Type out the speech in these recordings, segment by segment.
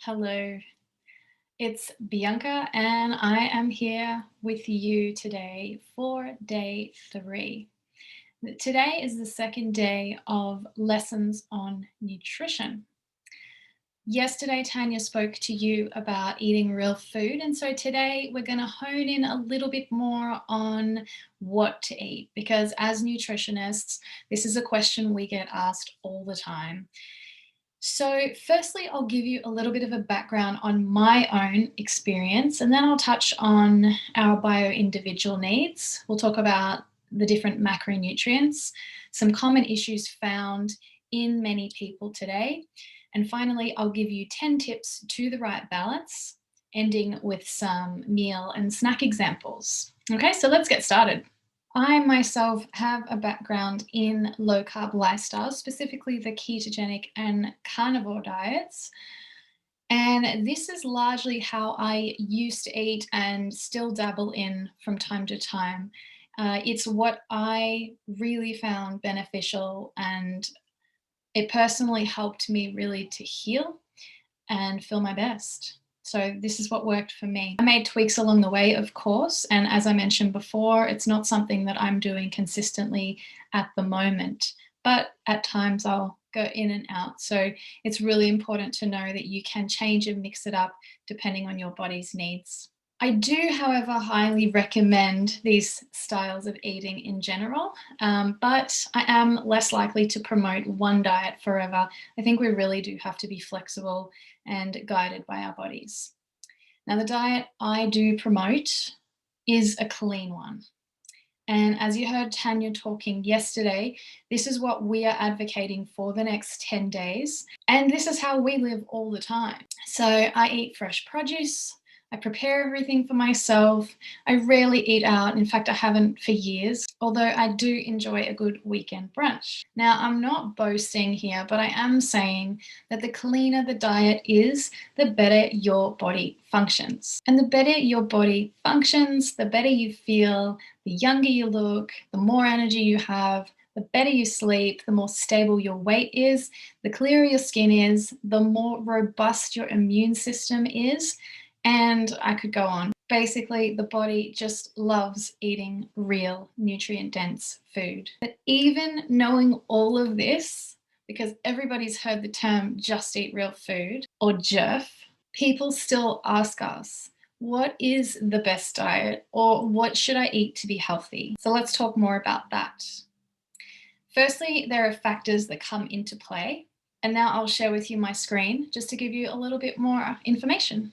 Hello, it's Bianca, and I am here with you today for day 3. Today is the second day of lessons on nutrition. Yesterday, Tanya spoke to you about eating real food, and so today we're going to hone in a little bit more on what to eat because, as nutritionists, this is a question we get asked all the time. So, firstly, I'll give you a little bit of a background on my own experience, and then I'll touch on our bio individual needs. We'll talk about the different macronutrients, some common issues found in many people today. And finally, I'll give you 10 tips to the right balance, ending with some meal and snack examples. Okay, so let's get started. I myself have a background in low carb lifestyles, specifically the ketogenic and carnivore diets. And this is largely how I used to eat and still dabble in from time to time. It's what I really found beneficial, and it personally helped me really to heal and feel my best. So this is what worked for me. I made tweaks along the way, of course, and as I mentioned before, it's not something that I'm doing consistently at the moment, but at times I'll go in and out. So it's really important to know that you can change and mix it up depending on your body's needs. I do, however, highly recommend these styles of eating in general, but I am less likely to promote one diet forever. I think we really do have to be flexible and guided by our bodies. Now, the diet I do promote is a clean one. And as you heard Tanya talking yesterday, this is what we are advocating for the next 10 days. And this is how we live all the time. So I eat fresh produce. I prepare everything for myself. I rarely eat out. In fact, I haven't for years, although I do enjoy a good weekend brunch. Now, I'm not boasting here, but I am saying that the cleaner the diet is, the better your body functions. And the better your body functions, the better you feel, the younger you look, the more energy you have, the better you sleep, the more stable your weight is, the clearer your skin is, the more robust your immune system is. And I could go on. Basically, the body just loves eating real nutrient-dense food. But even knowing all of this, because everybody's heard the term just eat real food or JERF, people still ask us, what is the best diet or what should I eat to be healthy? So let's talk more about that. Firstly, there are factors that come into play. And now I'll share with you my screen just to give you a little bit more information.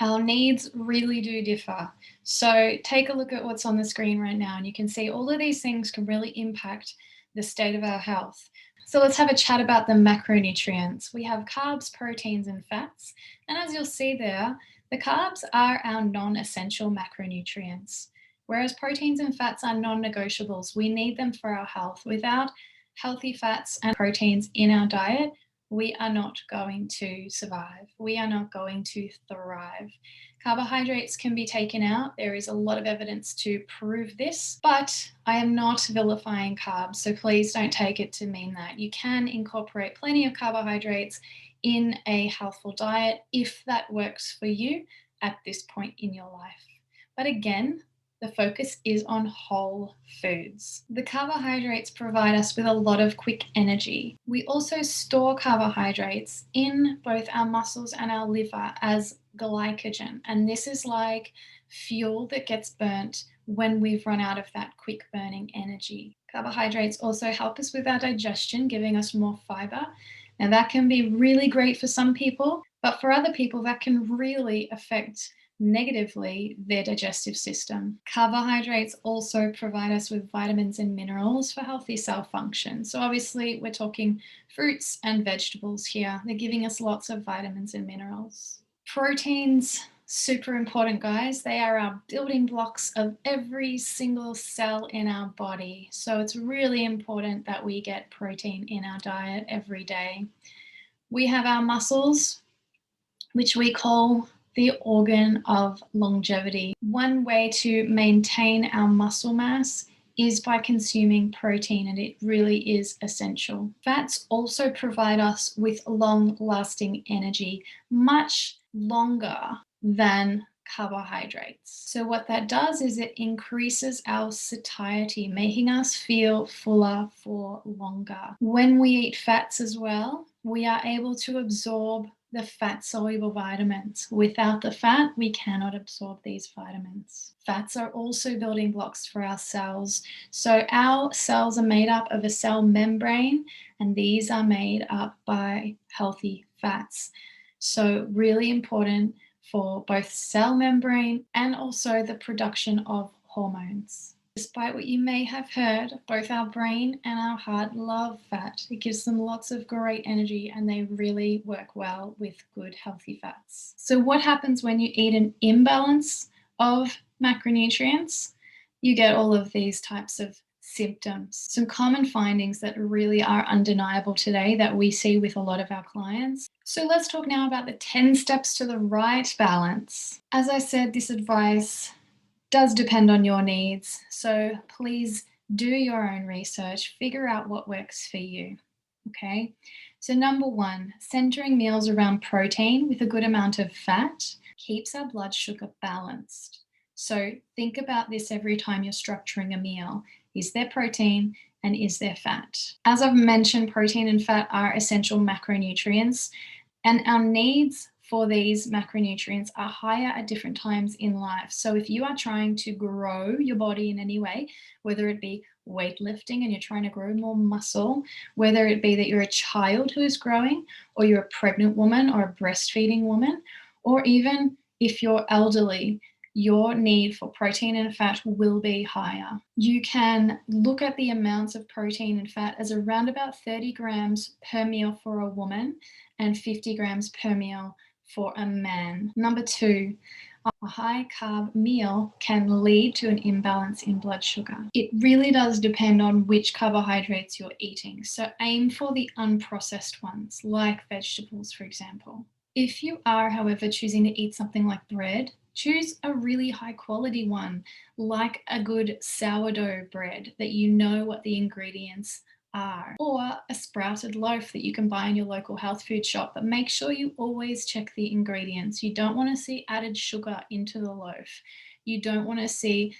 Our needs really do differ. So take a look at what's on the screen right now, and you can see all of these things can really impact the state of our health. So let's have a chat about the macronutrients. We have carbs, proteins, and fats. And as you'll see there, the carbs are our non-essential macronutrients, whereas proteins and fats are non-negotiables. We need them for our health. Without healthy fats and proteins in our diet, we are not going to survive. We are not going to thrive. Carbohydrates can be taken out. There is a lot of evidence to prove this, but I am not vilifying carbs, so please don't take it to mean that. You can incorporate plenty of carbohydrates in a healthful diet if that works for you at this point in your life. But again, the focus is on whole foods. The carbohydrates provide us with a lot of quick energy. We also store carbohydrates in both our muscles and our liver as glycogen, and this is like fuel that gets burnt when we've run out of that quick burning energy. Carbohydrates also help us with our digestion, giving us more fiber. Now that can be really great for some people, but for other people that can really affect negatively their digestive system. Carbohydrates also provide us with vitamins and minerals for healthy cell function. So obviously we're talking fruits and vegetables here. They're giving us lots of vitamins and minerals. Proteins, super important, guys. They are our building blocks of every single cell in our body. So it's really important that we get protein in our diet every day. We have our muscles, which we call the organ of longevity. One way to maintain our muscle mass is by consuming protein, and it really is essential. Fats also provide us with long-lasting energy, much longer than carbohydrates. So what that does is it increases our satiety, making us feel fuller for longer. When we eat fats as well, we are able to absorb the fat-soluble vitamins. Without the fat, we cannot absorb these vitamins. Fats are also building blocks for our cells. So our cells are made up of a cell membrane, and these are made up by healthy fats. So really important for both cell membrane and also the production of hormones. Despite what you may have heard, both our brain and our heart love fat. It gives them lots of great energy, and they really work well with good healthy fats. So what happens when you eat an imbalance of macronutrients? You get all of these types of symptoms. Some common findings that really are undeniable today that we see with a lot of our clients. So let's talk now about the 10 steps to the right balance. As I said, this advice does depend on your needs, so please do your own research, figure out what works for you, okay? So number one, centering meals around protein with a good amount of fat keeps our blood sugar balanced. So think about this every time you're structuring a meal. Is there protein and is there fat? As I've mentioned, protein and fat are essential macronutrients, and our needs for these macronutrients are higher at different times in life. So if you are trying to grow your body in any way, whether it be weightlifting and you're trying to grow more muscle, whether it be that you're a child who is growing, or you're a pregnant woman or a breastfeeding woman, or even if you're elderly, your need for protein and fat will be higher. You can look at the amounts of protein and fat as around about 30 grams per meal for a woman and 50 grams per meal for a man. Number two, a high carb meal can lead to an imbalance in blood sugar. It really does depend on which carbohydrates you're eating. So aim for the unprocessed ones, like vegetables, for example. If you are, however, choosing to eat something like bread, choose a really high quality one, like a good sourdough bread that you know what the ingredients are, or a sprouted loaf that you can buy in your local health food shop, but make sure you always check the ingredients. You don't want to see added sugar into the loaf. You don't want to see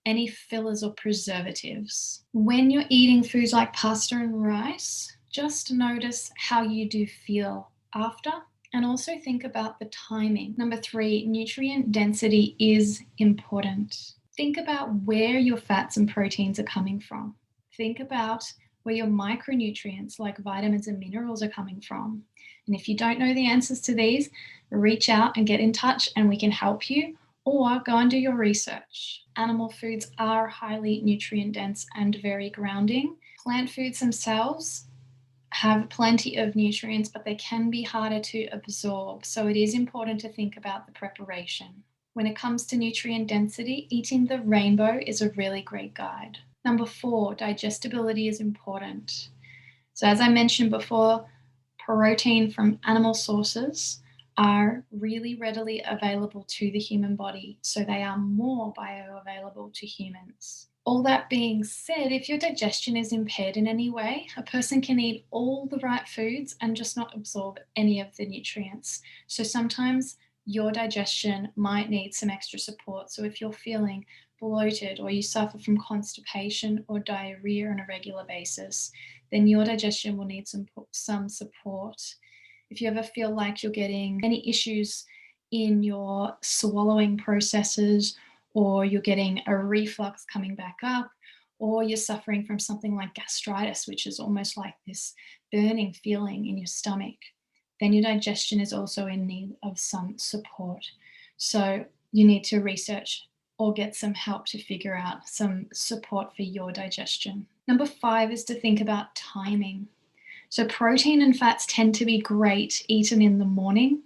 any fillers or preservatives. When you're eating foods like pasta and rice, just notice how you do feel after, and also think about the timing. Number three, nutrient density is important. Think about where your fats and proteins are coming from. Think about where your micronutrients like vitamins and minerals are coming from. And if you don't know the answers to these, reach out and get in touch and we can help you, or go and do your research. Animal foods are highly nutrient dense and very grounding. Plant foods themselves have plenty of nutrients, but they can be harder to absorb. So it is important to think about the preparation. When it comes to nutrient density, eating the rainbow is a really great guide. Number four, digestibility is important. So as I mentioned before, protein from animal sources are really readily available to the human body, so they are more bioavailable to humans. All that being said, if your digestion is impaired in any way, a person can eat all the right foods and just not absorb any of the nutrients. So sometimes your digestion might need some extra support. So if you're feeling bloated, or you suffer from constipation or diarrhea on a regular basis, then your digestion will need some support. If you ever feel like you're getting any issues in your swallowing processes, or you're getting a reflux coming back up, or you're suffering from something like gastritis, which is almost like this burning feeling in your stomach, then your digestion is also in need of some support. So you need to research or get some help to figure out some support for your digestion. Number five is to think about timing. So protein and fats tend to be great eaten in the morning,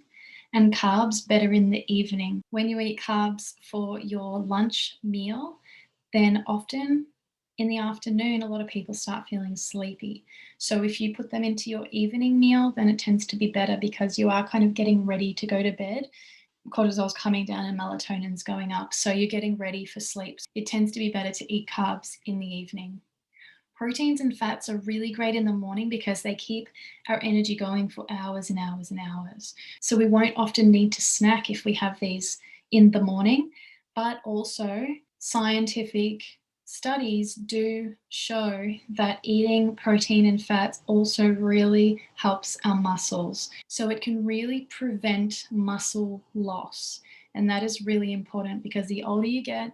and carbs better in the evening. When you eat carbs for your lunch meal, then often in the afternoon, a lot of people start feeling sleepy. So if you put them into your evening meal, then it tends to be better because you are kind of getting ready to go to bed. cortisol's coming down and melatonin's going up. So you're getting ready for sleep. It tends to be better to eat carbs in the evening. Proteins and fats are really great in the morning because they keep our energy going for hours and hours and hours. So we won't often need to snack if we have these in the morning, but also scientific studies do show that eating protein and fats also really helps our muscles. So it can really prevent muscle loss. And that is really important because the older you get,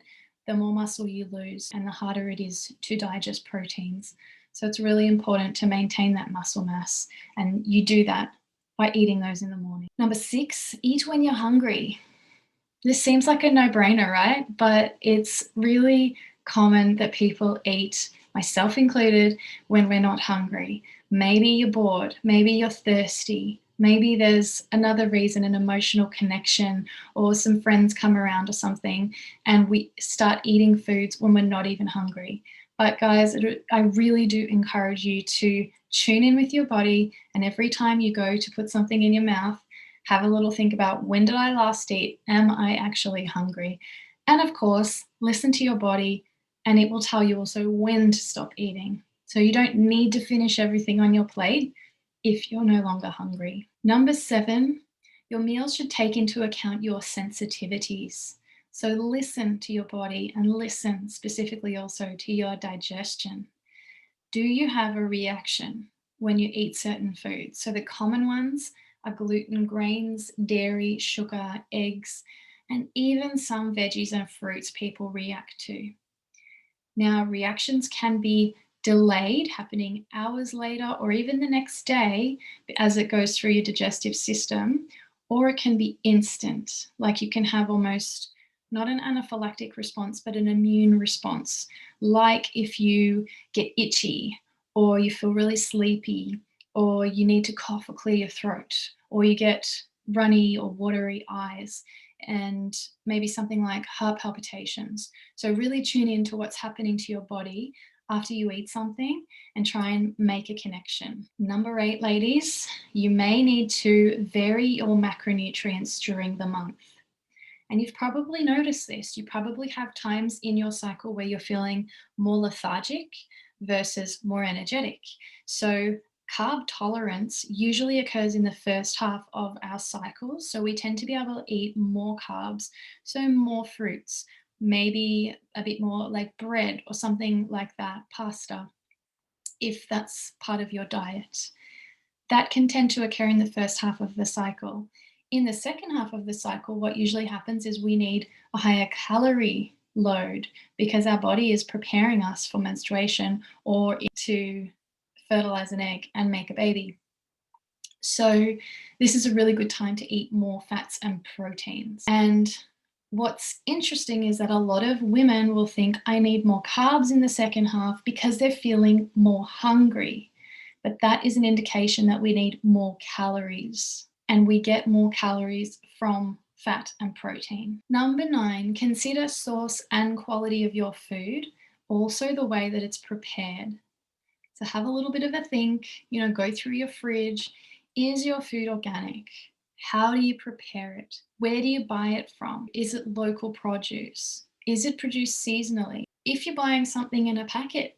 the more muscle you lose and the harder it is to digest proteins. So it's really important to maintain that muscle mass, and you do that by eating those in the morning. Number 6, eat when you're hungry. This seems like a no-brainer, right? But it's really common that people eat, myself included, when we're not hungry. Maybe you're bored, maybe you're thirsty, maybe there's another reason, an emotional connection, or some friends come around or something, and we start eating foods when we're not even hungry. But guys, I really do encourage you to tune in with your body, and every time you go to put something in your mouth, have a little think about, when did I last eat? Am I actually hungry? And of course, listen to your body, and it will tell you also when to stop eating. So you don't need to finish everything on your plate if you're no longer hungry. Number 7, your meals should take into account your sensitivities. So listen to your body and listen specifically also to your digestion. Do you have a reaction when you eat certain foods? So the common ones are gluten, grains, dairy, sugar, eggs, and even some veggies and fruits people react to. Now, reactions can be delayed, happening hours later or even the next day as it goes through your digestive system, or it can be instant, like you can have almost not an anaphylactic response, but an immune response, like if you get itchy or you feel really sleepy or you need to cough or clear your throat or you get runny or watery eyes and maybe something like heart palpitations. So really tune into what's happening to your body after you eat something and try and make a connection. Number 8, ladies, you may need to vary your macronutrients during the month. And you've probably noticed this. You probably have times in your cycle where you're feeling more lethargic versus more energetic. So carb tolerance usually occurs in the first half of our cycles. So we tend to be able to eat more carbs, so more fruits, maybe a bit more like bread or something like that, pasta, if that's part of your diet. That can tend to occur in the first half of the cycle. In the second half of the cycle, what usually happens is we need a higher calorie load because our body is preparing us for menstruation or to fertilize an egg and make a baby. So this is a really good time to eat more fats and proteins. And what's interesting is that a lot of women will think, I need more carbs in the second half because they're feeling more hungry. But that is an indication that we need more calories, and we get more calories from fat and protein. Number 9, consider source and quality of your food, also the way that it's prepared. So have a little bit of a think, go through your fridge. Is your food organic? How do you prepare it? Where do you buy it from? Is it local produce? Is it produced seasonally? If you're buying something in a packet,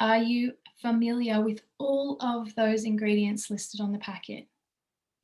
are you familiar with all of those ingredients listed on the packet?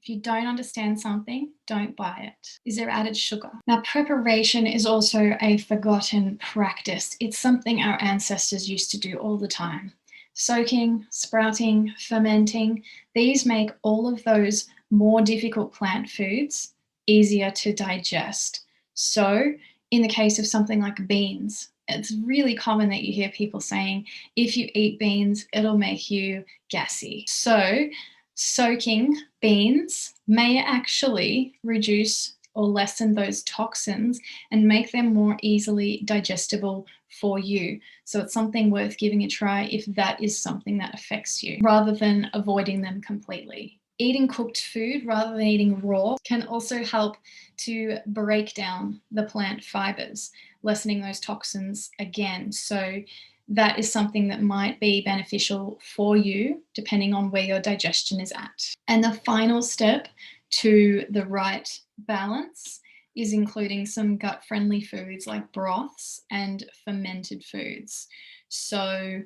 If you don't understand something, don't buy it. Is there added sugar? Now, preparation is also a forgotten practice. It's something our ancestors used to do all the time. Soaking, sprouting, fermenting, these make all of those more difficult plant foods easier to digest. So in the case of something like beans, it's really common that you hear people saying, if you eat beans, it'll make you gassy. So soaking beans may actually reduce or lessen those toxins and make them more easily digestible for you. So it's something worth giving a try if that is something that affects you, rather than avoiding them completely. Eating cooked food rather than eating raw can also help to break down the plant fibers, lessening those toxins again. So that is something that might be beneficial for you depending on where your digestion is at. And the final step to the right balance is including some gut-friendly foods like broths and fermented foods. So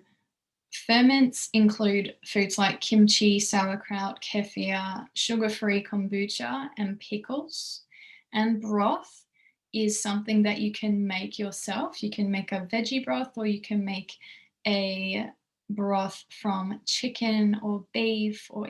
ferments include foods like kimchi, sauerkraut, kefir, sugar-free kombucha, and pickles. And broth is something that you can make yourself. You can make a veggie broth, or you can make a broth from chicken or beef or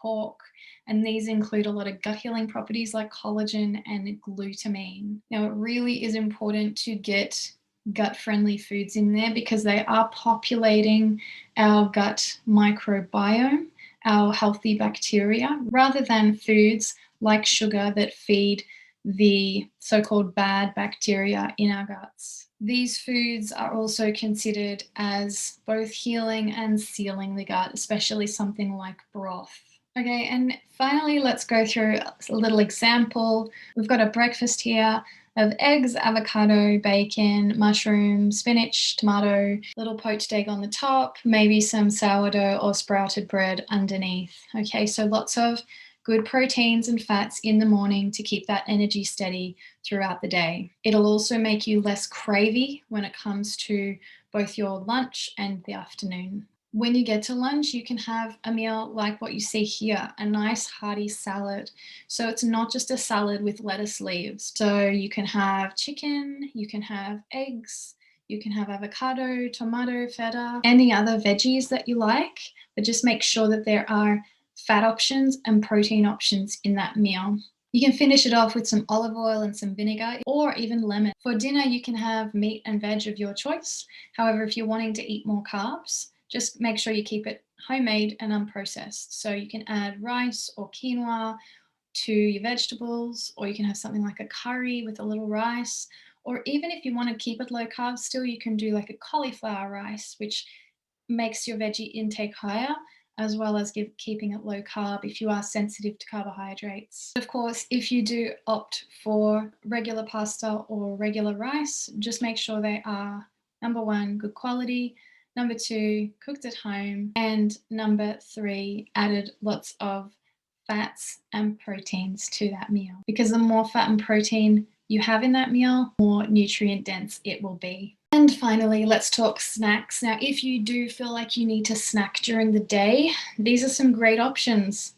pork. And these include a lot of gut healing properties like collagen and glutamine. Now, it really is important to get gut-friendly foods in there because they are populating our gut microbiome, our healthy bacteria, rather than foods like sugar that feed the so-called bad bacteria in our guts. These foods are also considered as both healing and sealing the gut, especially something like broth. Okay, and finally, let's go through a little example. We've got a breakfast here of eggs, avocado, bacon, mushroom, spinach, tomato, little poached egg on the top, maybe some sourdough or sprouted bread underneath. Okay, so lots of good proteins and fats in the morning to keep that energy steady throughout the day. It'll also make you less cravey when it comes to both your lunch and the afternoon. When you get to lunch, you can have a meal like what you see here, a nice hearty salad. So it's not just a salad with lettuce leaves. So you can have chicken, you can have eggs, you can have avocado, tomato, feta, any other veggies that you like, but just make sure that there are fat options and protein options in that meal. You can finish it off with some olive oil and some vinegar or even lemon. For dinner, you can have meat and veg of your choice. However, if you're wanting to eat more carbs, just make sure you keep it homemade and unprocessed. So you can add rice or quinoa to your vegetables, or you can have something like a curry with a little rice. Or even if you want to keep it low carb still, you can do like a cauliflower rice, which makes your veggie intake higher, as well as keeping it low carb if you are sensitive to carbohydrates. Of course, if you do opt for regular pasta or regular rice, just make sure they are, number one, good quality, number two, cooked at home, and number three, added lots of fats and proteins to that meal. Because the more fat and protein you have in that meal, more nutrient dense it will be. And finally, let's talk snacks. Now, if you do feel like you need to snack during the day, these are some great options.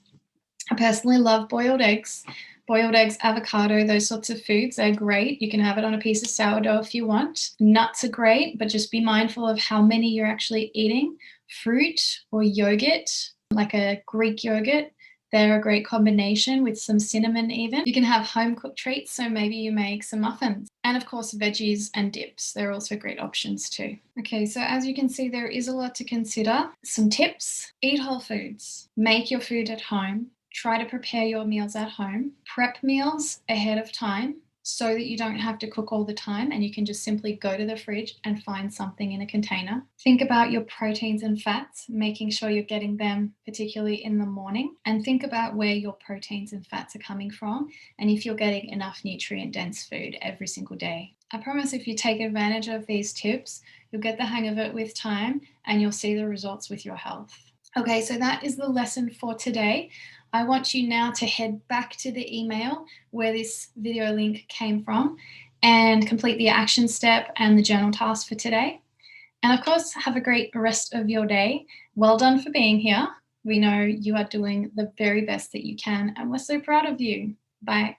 I personally love boiled eggs. Boiled eggs, avocado, those sorts of foods, they're great. You can have it on a piece of sourdough if you want. Nuts are great, but just be mindful of how many you're actually eating. Fruit or yogurt, like a Greek yogurt, they're a great combination with some cinnamon even. You can have home cooked treats, so maybe you make some muffins. And of course, veggies and dips, they're also great options too. Okay, so as you can see, there is a lot to consider. Some tips: eat whole foods, make your food at home, try to prepare your meals at home, prep meals ahead of time so that you don't have to cook all the time and you can just simply go to the fridge and find something in a container. Think about your proteins and fats, making sure you're getting them particularly in the morning, and think about where your proteins and fats are coming from and if you're getting enough nutrient dense food every single day. I promise if you take advantage of these tips, you'll get the hang of it with time and you'll see the results with your health. Okay, so that is the lesson for today. I want you now to head back to the email where this video link came from and complete the action step and the journal task for today. And of course, have a great rest of your day. Well done for being here. We know you are doing the very best that you can, and we're so proud of you. Bye.